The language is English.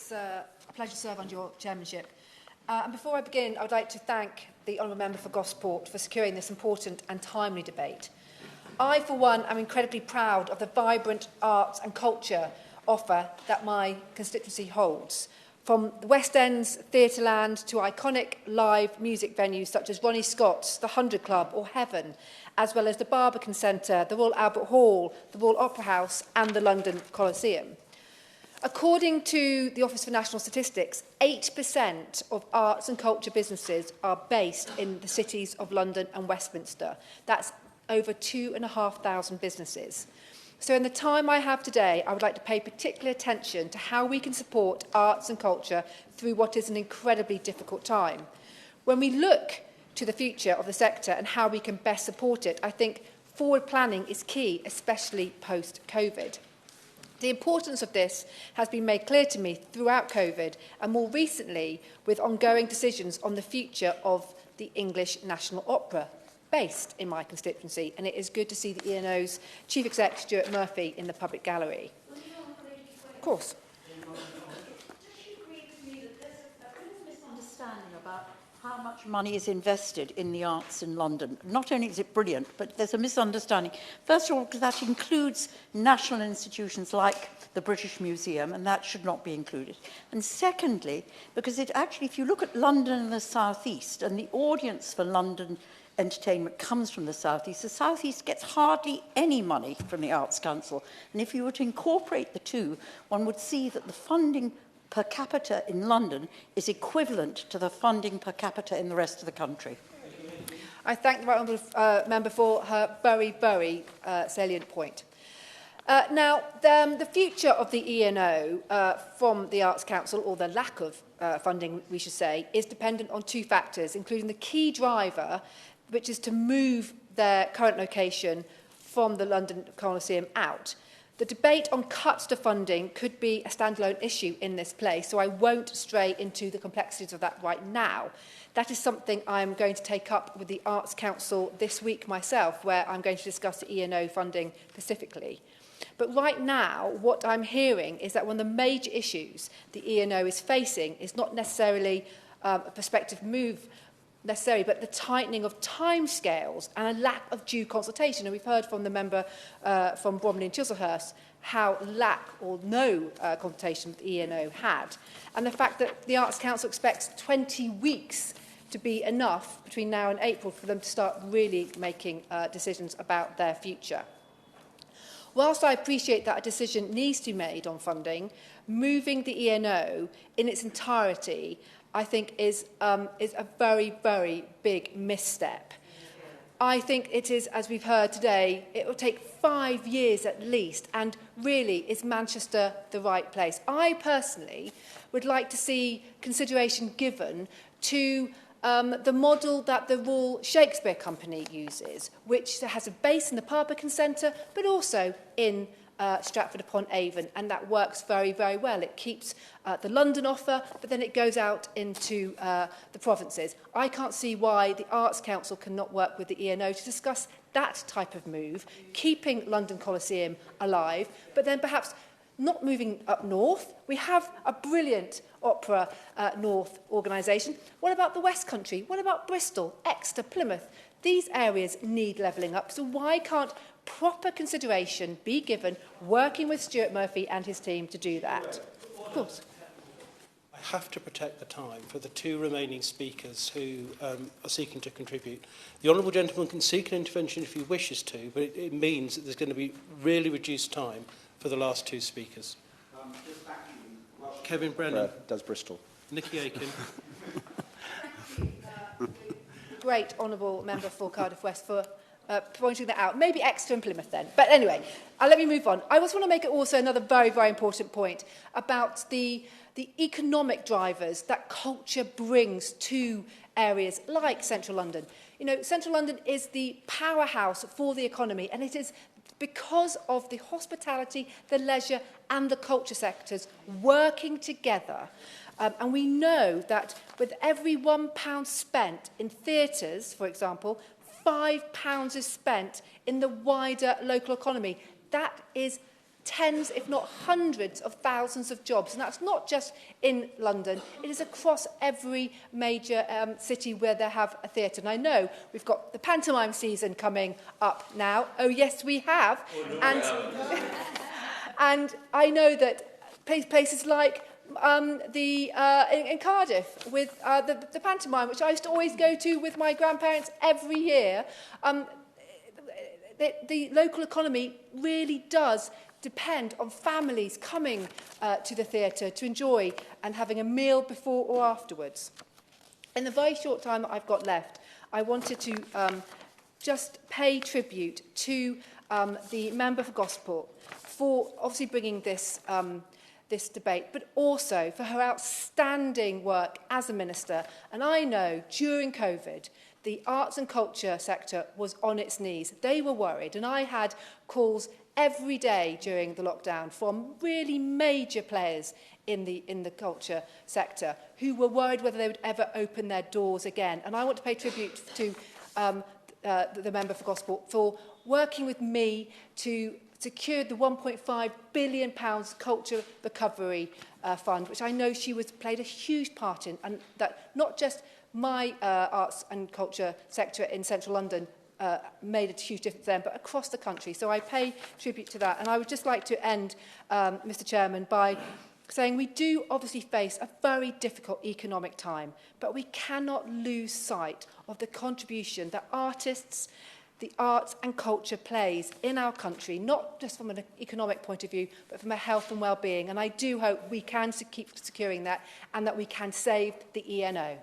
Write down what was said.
It's a pleasure to serve under your chairmanship. And before I begin, I would like to thank the Honourable Member for Gosport for securing this important and timely debate. I, for one, am incredibly proud of the vibrant arts and culture offer that my constituency holds. From the West End's Theatreland to iconic live music venues such as Ronnie Scott's, the 100 Club or Heaven, as well as the Barbican Centre, the Royal Albert Hall, the Royal Opera House and the London Coliseum. According to the Office for National Statistics, 8% of arts and culture businesses are based in the cities of London and Westminster. That's over 2,500 businesses. So in the time I have today, I would like to pay particular attention to how we can support arts and culture through what is an incredibly difficult time. When we look to the future of the sector and how we can best support it, I think forward planning is key, especially post-COVID. The importance of this has been made clear to me throughout COVID and more recently with ongoing decisions on the future of the English National Opera, based in my constituency, and it is good to see the E&O's Chief Exec, Stuart Murphy, in the public gallery. Of course. Does she agree with me that there's a bit of misunderstanding about how much money is invested in the arts in London? Not only is it brilliant, but there's a misunderstanding. First of all, because that includes national institutions like the British Museum, and that should not be included. And secondly, because it actually, if you look at London and the South East, and the audience for London entertainment comes from the South East. The South East gets hardly any money from the Arts Council. And if you were to incorporate the two, one would see that the funding per capita in London is equivalent to the funding per capita in the rest of the country. I thank the right honourable member for her very, very salient point. Now, the future of the E&O from the Arts Council, or the lack of funding, we should say, is dependent on two factors, including the key driver, which is to move their current location from the London Coliseum out. The debate on cuts to funding could be a standalone issue in this place, so I won't stray into the complexities of that right now. That is something I'm going to take up with the Arts Council this week myself, where I'm going to discuss the E&O funding specifically. But right now, what I'm hearing is that one of the major issues the E&O is facing is not necessarily a prospective move necessarily, but the tightening of timescales and a lack of due consultation. And we've heard from the member from Bromley and Chislehurst how lack or no consultation with the E&O had. And the fact that the Arts Council expects 20 weeks to be enough between now and April for them to start really making decisions about their future. Whilst I appreciate that a decision needs to be made on funding, moving the E&O in its entirety, I think, is a very, very big misstep. I think it is, as we've heard today, it will take 5 years at least, and really, is Manchester the right place? I personally would like to see consideration given to the model that the Royal Shakespeare Company uses, which has a base in the Barbican Centre, but also in Stratford-upon-Avon, and that works very, very well. It keeps the London offer, but then it goes out into the provinces. I can't see why the Arts Council cannot work with the E&O to discuss that type of move, keeping London Coliseum alive, but then perhaps not moving up north. We have a brilliant Opera North organisation. What about the West Country? What about Bristol, Exeter, Plymouth? These areas need levelling up, so why can't proper consideration be given working with Stuart Murphy and his team to do that? Of course. I have to protect the time for the two remaining speakers who are seeking to contribute. The honourable gentleman can seek an intervention if he wishes to, but it means that there's going to be really reduced time for the last two speakers. Kevin Brennan. Does Bristol. Nickie Aiken. Great honourable member for Cardiff West for pointing that out. Maybe Exeter and Plymouth then. But anyway, let me move on. I just want to make also another very, very important point about the economic drivers that culture brings to areas like Central London. You know, Central London is the powerhouse for the economy, and it is because of the hospitality, the leisure and the culture sectors working together. And we know that with every £1 spent in theatres, for example, £5 is spent in the wider local economy. That is tens, if not hundreds of thousands of jobs. And that's not just in London, it is across every major city where they have a theatre. And I know we've got the pantomime season coming up now. Oh yes, we have. And I know that places like in Cardiff with the pantomime, which I used to always go to with my grandparents every year, the local economy really does depend on families coming to the theatre to enjoy and having a meal before or afterwards. In the very short time that I've got left, I wanted to just pay tribute to the member for Gosport for obviously bringing this this debate, but also for her outstanding work as a minister. And I know during COVID, the arts and culture sector was on its knees. They were worried, and I had calls every day during the lockdown from really major players in the culture sector who were worried whether they would ever open their doors again. And I want to pay tribute to the member for Gosport for working with me to secure the £1.5 billion Culture Recovery Fund, which I know she played a huge part in, and that not just my arts and culture sector in central London made a huge difference then, but across the country. So I pay tribute to that. And I would just like to end, Mr. Chairman, by saying we do obviously face a very difficult economic time, but we cannot lose sight of the contribution that artists, the arts and culture plays in our country, not just from an economic point of view, but from a health and well-being. And I do hope we can keep securing that and that we can save the ENO.